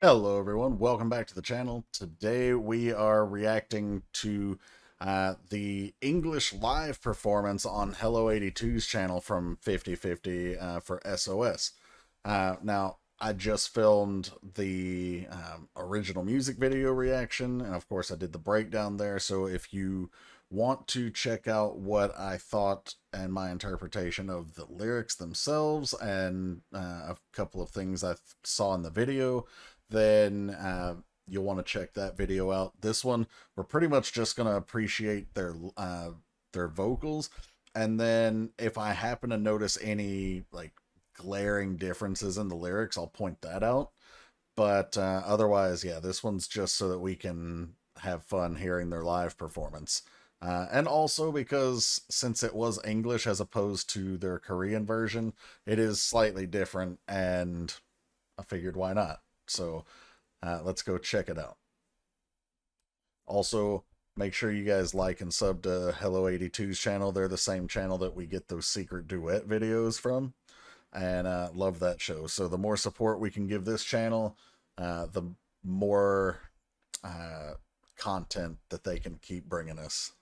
Hello everyone, welcome back to the channel. Today we are reacting to the English live performance on Hello 82's channel from 50/50 for SOS. Now, I just filmed the original music video reaction, and of course I did the breakdown there, so if you want to check out what I thought and my interpretation of the lyrics themselves and a couple of things I saw in the video, then you'll want to check that video out. This one, we're pretty much just going to appreciate their vocals, and then if I happen to notice any like glaring differences in the lyrics, I'll point that out. But otherwise, yeah, this one's just so that we can have fun hearing their live performance. And also because since it was English as opposed to their Korean version, it is slightly different, and I figured why not. So let's go check it out. Also, make sure you guys like and sub to Hello 82's channel. They're the same channel that we get those secret duet videos from, and love that show. So the more support we can give this channel, the more content that they can keep bringing us.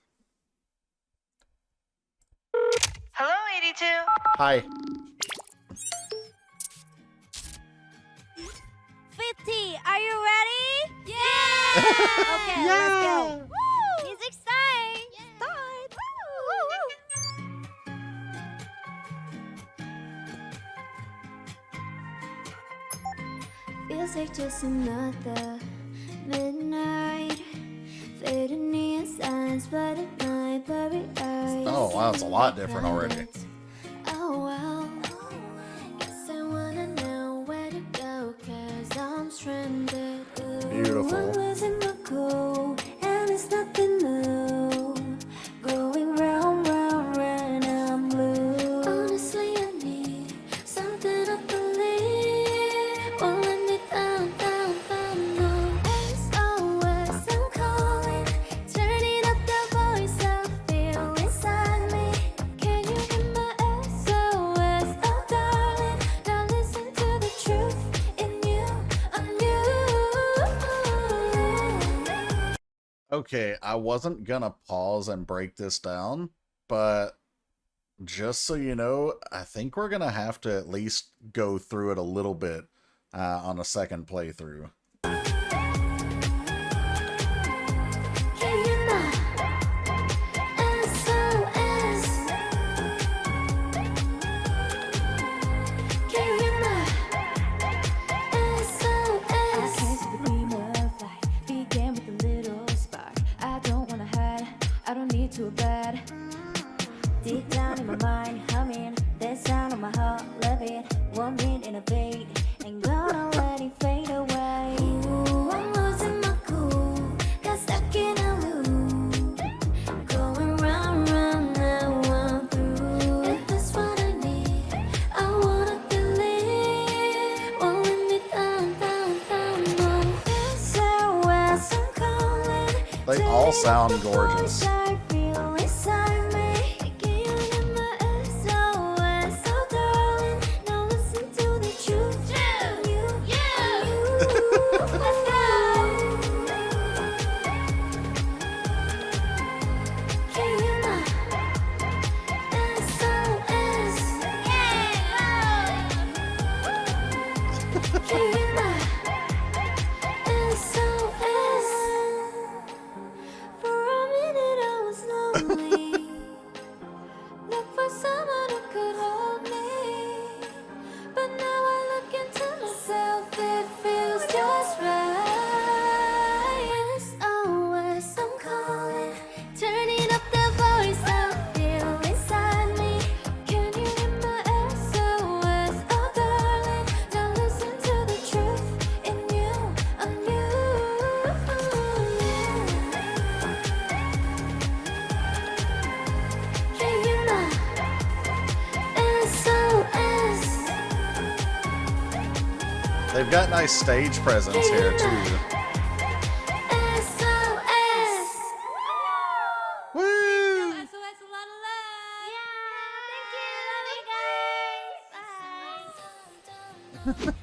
Hello, 82. Hi. 50, are you ready? Yeah! Okay, let's go. Woo! Music start. Start. Woo! Feels like just another midnight. Fading neon signs, but at night, blurry eyes. Oh wow, it's a lot different already. Oh well, guess I wanna know where to go, 'cause I'm stranded. Beautiful. I'm losing my cool, and it's nothing new. Going round, round, round, I'm blue. Honestly, I need something to believe. Won't let me down, down, down, no. SOS, I'm calling, turning up the voice I feel inside me. Can you hear my SOS? Oh, darling, now listen to the truth in you, on you. Okay, I wasn't gonna pause and break this down, but just so you know, I think we're gonna have to at least go through it a little bit on a second playthrough. Can you not? SOS. Can you not? SOS. I came to the beam of light, began with a little spark. I don't wanna hide, I don't need to abide. Deep down in my mind, humming that sound of my heart, love it. 1 minute innovate, ain't gonna let it fade away. Ooh, I'm losing my cool, got stuck in a loop. Going round, round, now I'm through. If that's what I need, I wanna believe. Won't let me down, down, down, no. SOS, I'm calling. They all sound gorgeous. I feel inside me. Can you hear my SOS? Oh, darling, now listen to the truth. You, let's go. Can you hear my SOS? Can you hear my SOS? For a minute I was lonely. Look for someone who could hold me. But now I look into myself, it feels just right. SOS, I'm calling, turning up the voice I feel inside me. Can you hear my SOS? Oh, darling, now listen to the truth in you, on you. Can you not? SOS. They've got nice stage presence here too. SOS. Woo! SOS, a lot of love. Yeah, thank you. Love you guys. Bye.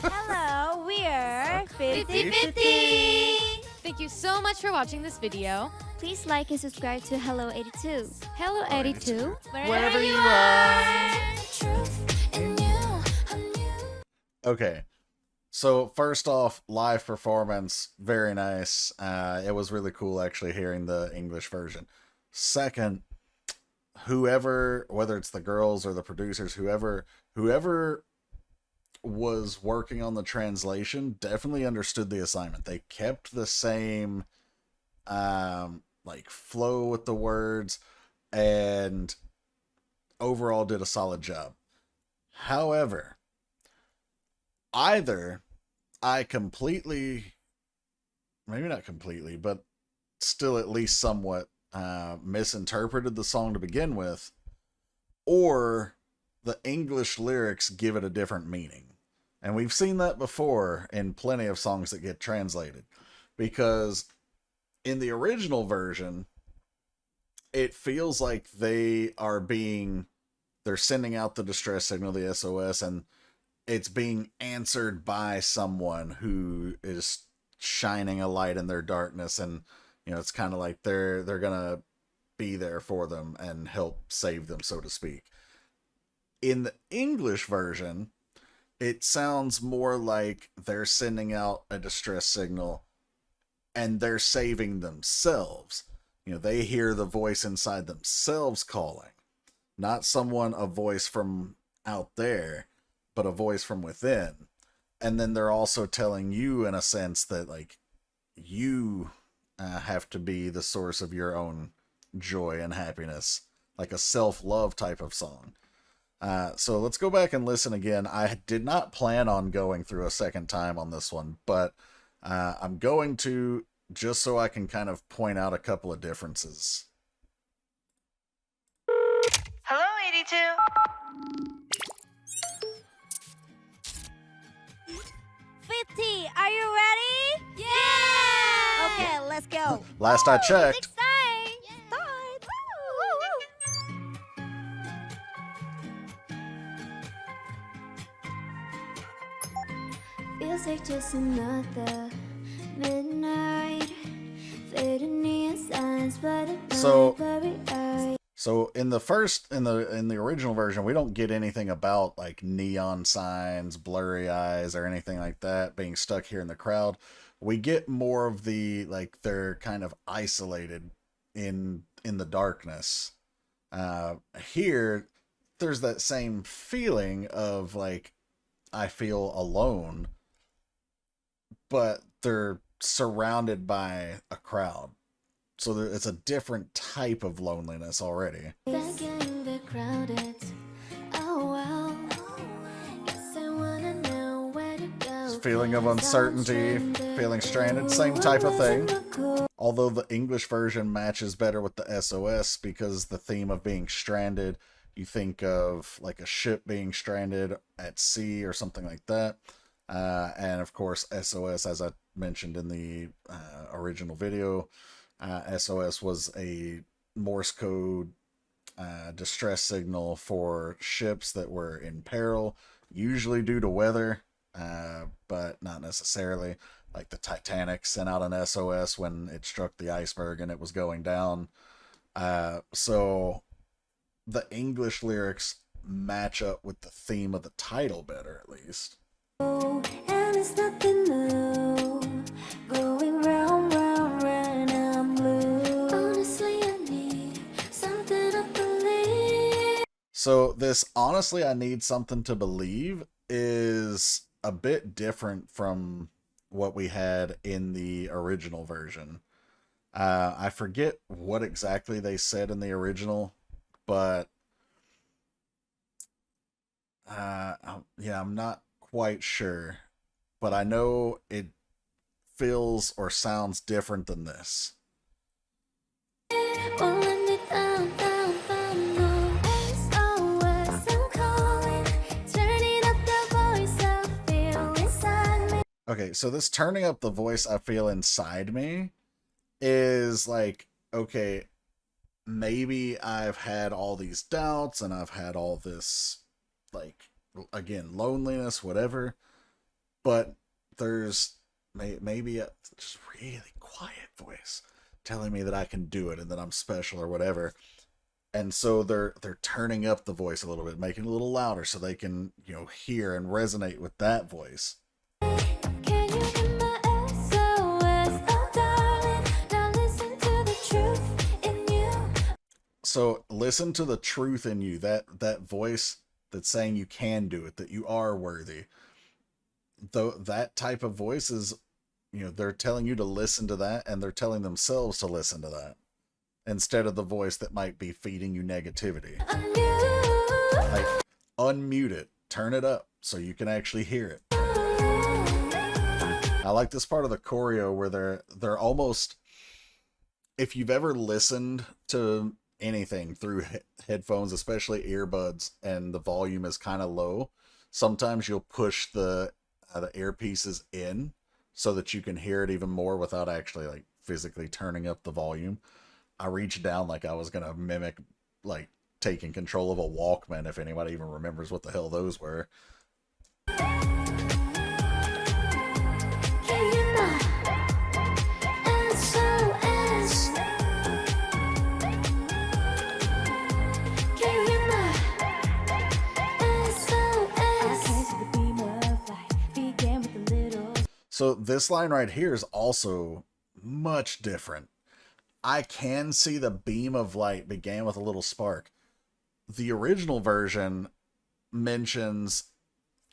Hello, we're 50/50. 50-50! Thank you so much for watching this video. Please like and subscribe to Hello 82. Hello 82, Wherever you are. Okay. So first off, live performance, very nice. It was really cool actually hearing the English version. Second, whoever, whether it's the girls or the producers, whoever was working on the translation definitely understood the assignment. They kept the same like flow with the words and overall did a solid job. However, either I completely, maybe not completely, but still at least somewhat misinterpreted the song to begin with, or the English lyrics give it a different meaning. And we've seen that before in plenty of songs that get translated. Because in the original version, it feels like they're sending out the distress signal, the SOS, and it's being answered by someone who is shining a light in their darkness, and it's kind of like they're gonna be there for them and help save them, so to speak. In the English version, it sounds more like they're sending out a distress signal and they're saving themselves. They hear the voice inside themselves calling, not a voice from out there, but a voice from within. And then they're also telling you, in a sense, that like you have to be the source of your own joy and happiness, like a self-love type of song. So let's go back and listen again. I did not plan on going through a second time on this one, but I'm going to, just so I can kind of point out a couple of differences. Hello, 82. 50, are you ready? Yeah! Okay, let's go. Last I checked. Start. Feels like just another midnight. Fading neon signs, but it's not very right. So in the original version, we don't get anything about like neon signs, blurry eyes, or anything like that being stuck here in the crowd. We get more of the, like, they're kind of isolated in the darkness. Here, there's that same feeling of like, I feel alone, but they're surrounded by a crowd. So it's a different type of loneliness already. Back in the crowded. Oh wow. Guess I wanna know where to go. Feeling of uncertainty, feeling stranded, same type of thing. Although the English version matches better with the SOS, because the theme of being stranded, you think of like a ship being stranded at sea or something like that. And of course, SOS, as I mentioned in the original video, SOS was a Morse code distress signal for ships that were in peril, usually due to weather, but not necessarily. Like the Titanic sent out an SOS when it struck the iceberg and it was going down. So the English lyrics match up with the theme of the title better, at least. And it's nothing new. Going round, round, round, I'm blue. Honestly, I need something to believe. So this honestly I need something to believe is a bit different from what we had in the original version. I forget what exactly they said in the original, but yeah, I'm not quite sure, but I know it feels or sounds different than this. Won't let me down, down, down, no. SOS, I'm calling. Turning up the voice I feel inside me. Okay, so this turning up the voice I feel inside me is like, okay, maybe I've had all these doubts and I've had all this, like, again, loneliness, whatever, but there's maybe a just really quiet voice telling me that I can do it and that I'm special or whatever. And so they're turning up the voice a little bit, making it a little louder so they can, you know, hear and resonate with that voice. Can you hear my SOS? Oh, darling, now listen to the truth in you. So listen to the truth in you, that voice that's saying you can do it, that you are worthy. Though that type of voice is, you know, they're telling you to listen to that, and they're telling themselves to listen to that instead of the voice that might be feeding you negativity. Like, unmute it, turn it up so you can actually hear it. I like this part of the choreo where they're almost, if you've ever listened to anything through headphones, especially earbuds, and the volume is kind of low, sometimes you'll push the earpieces in so that you can hear it even more without actually like physically turning up the volume. I reached down like I was gonna mimic like taking control of a Walkman, if anybody even remembers what the hell those were. So this line right here is also much different. I can see the beam of light began with a little spark. The original version mentions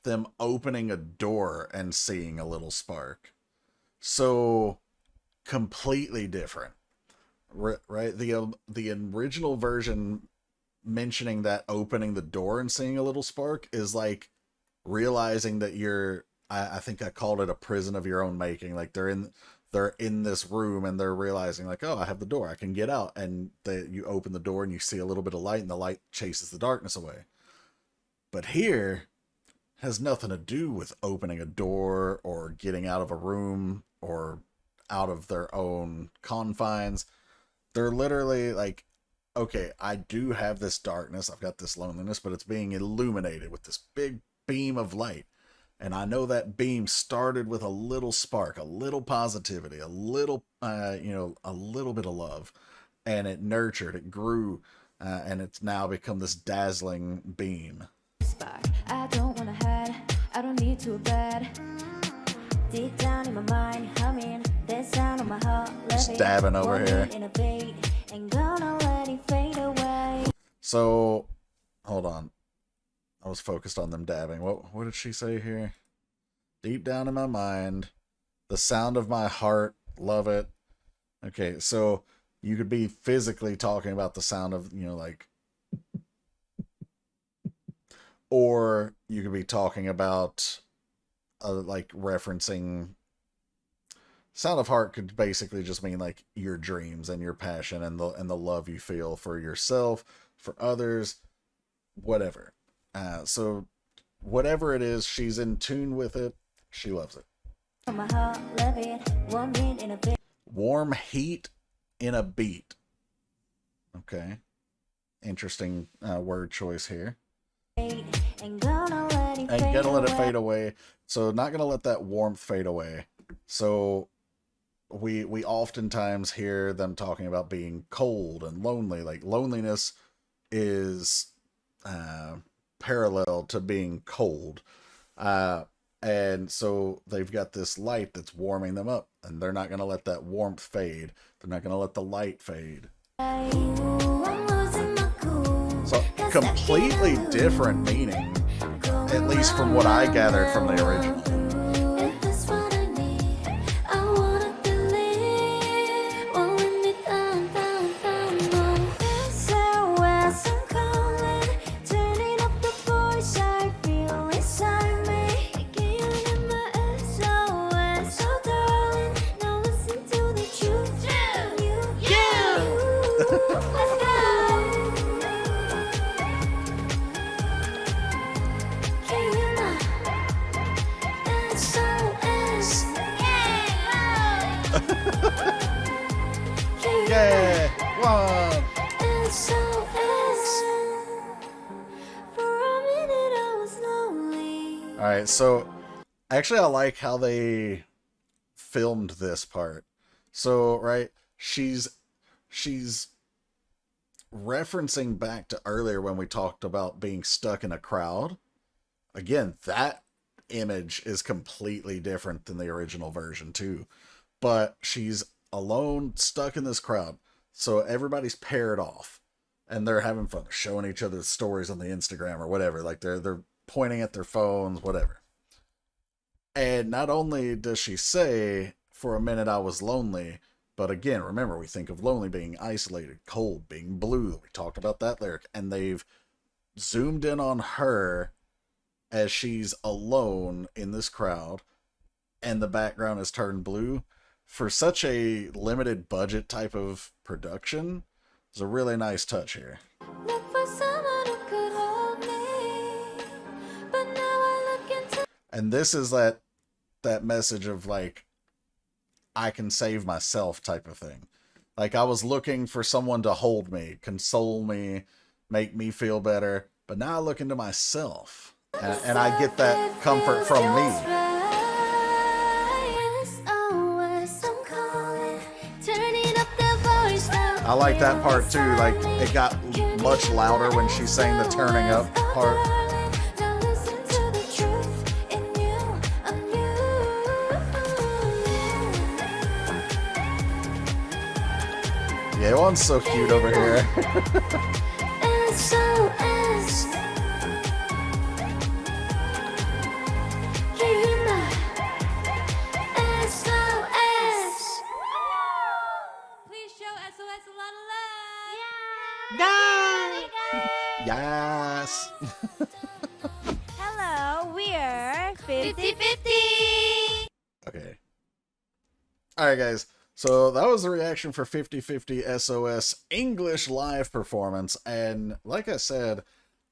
them opening a door and seeing a little spark. So completely different. Right? The original version mentioning that opening the door and seeing a little spark is like realizing that you're, I think I called it a prison of your own making. Like they're in this room and they're realizing like, oh, I have the door, I can get out. And you open the door and you see a little bit of light, and the light chases the darkness away. But here has nothing to do with opening a door or getting out of a room or out of their own confines. They're literally like, okay, I do have this darkness, I've got this loneliness, but it's being illuminated with this big beam of light. And I know that beam started with a little spark, a little positivity, a little, a little bit of love. And it nurtured, it grew, and it's now become this dazzling beam. I don't wanna hide, I don't need to abide. Deep down in my mind, humming, that sound of my heart. Stabbing over here. So, hold on. I was focused on them dabbing. What did she say here? Deep down in my mind, the sound of my heart, love it. Okay, so you could be physically talking about the sound of, like, or you could be talking about, like, referencing. Sound of heart could basically just mean like your dreams and your passion and the love you feel for yourself, for others, whatever. So whatever it is, she's in tune with it. She loves it. Warm heat in a beat. Okay. Interesting word choice here. Ain't gonna let it fade away. So not gonna let that warmth fade away. So we oftentimes hear them talking about being cold and lonely. Like loneliness is parallel to being cold. And so they've got this light that's warming them up, and they're not going to let that warmth fade. They're not going to let the light fade. So completely different meaning, at least from what I gathered from the original. Yeah, one. All right, so actually I like how they filmed this part. So, right, she's referencing back to earlier when we talked about being stuck in a crowd. Again, that image is completely different than the original version too. But she's alone, stuck in this crowd. So everybody's paired off and they're having fun. They're showing each other stories on the Instagram or whatever. Like they're pointing at their phones, whatever. And not only does she say, "For a minute I was lonely," but again, remember, we think of lonely being isolated, cold, being blue. We talked about that lyric. And they've zoomed in on her as she's alone in this crowd, and the background is turned blue. For such a limited budget type of production, it's a really nice touch here. Look for someone who could hold me, but now I look into. And this is that message of like, I can save myself type of thing. Like, I was looking for someone to hold me, console me, make me feel better, but now I look into myself, and I get that comfort from me. I like that part too. Like, it got much louder when she sang the turning up part. Yeah, one's so cute over here. SOS. SOS. Please show SOS a lot of love. Yes. Hello, we're 50-50. Okay. Alright, guys. So that was the reaction for 50/50 SOS English live performance. And like I said,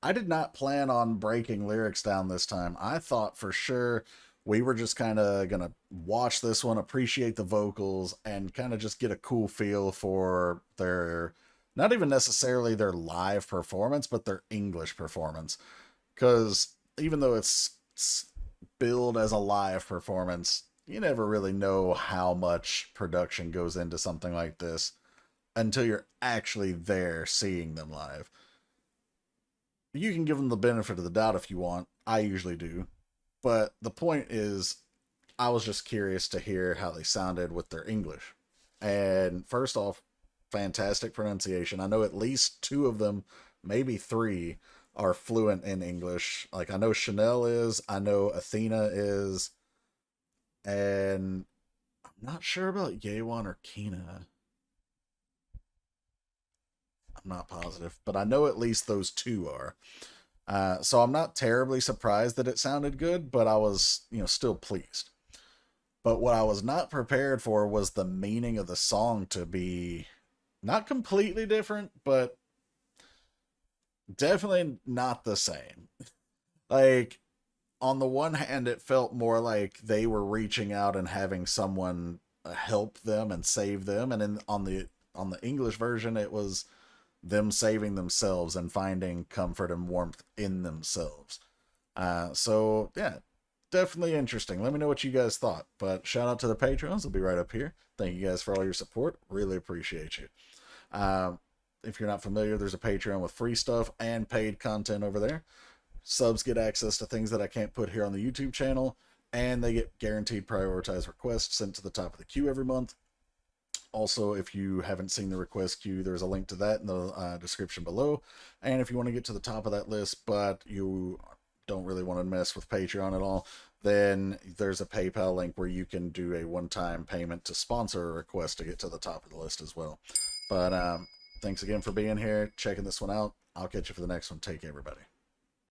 I did not plan on breaking lyrics down this time. I thought for sure we were just kind of going to watch this one, appreciate the vocals, and kind of just get a cool feel for their, not even necessarily their live performance, but their English performance. Because even though it's billed as a live performance, you never really know how much production goes into something like this until you're actually there seeing them live. You can give them the benefit of the doubt if you want. I usually do. But the point is, I was just curious to hear how they sounded with their English. And first off, fantastic pronunciation. I know at least 2 of them, maybe 3, are fluent in English. Like, I know Chanel is, I know Athena is, and I'm not sure about Yewan or Kina. I'm not positive, but I know at least those 2 are. So I'm not terribly surprised that it sounded good, but I was, still pleased. But what I was not prepared for was the meaning of the song to be not completely different, but definitely not the same. Like, on the one hand, it felt more like they were reaching out and having someone help them and save them, and on the English version, it was them saving themselves and finding comfort and warmth in themselves. So yeah, definitely interesting. Let me know what you guys thought. But shout out to the Patrons; they'll be right up here. Thank you guys for all your support. Really appreciate you. If you're not familiar, there's a Patreon with free stuff and paid content over there. Subs get access to things that I can't put here on the YouTube channel, and they get guaranteed prioritized requests sent to the top of the queue every month. Also, if you haven't seen the request queue, there's a link to that in the description below. And if you want to get to the top of that list, but you don't really want to mess with Patreon at all, then there's a PayPal link where you can do a one-time payment to sponsor a request to get to the top of the list as well. But thanks again for being here, checking this one out. I'll catch you for the next one. Take care, everybody.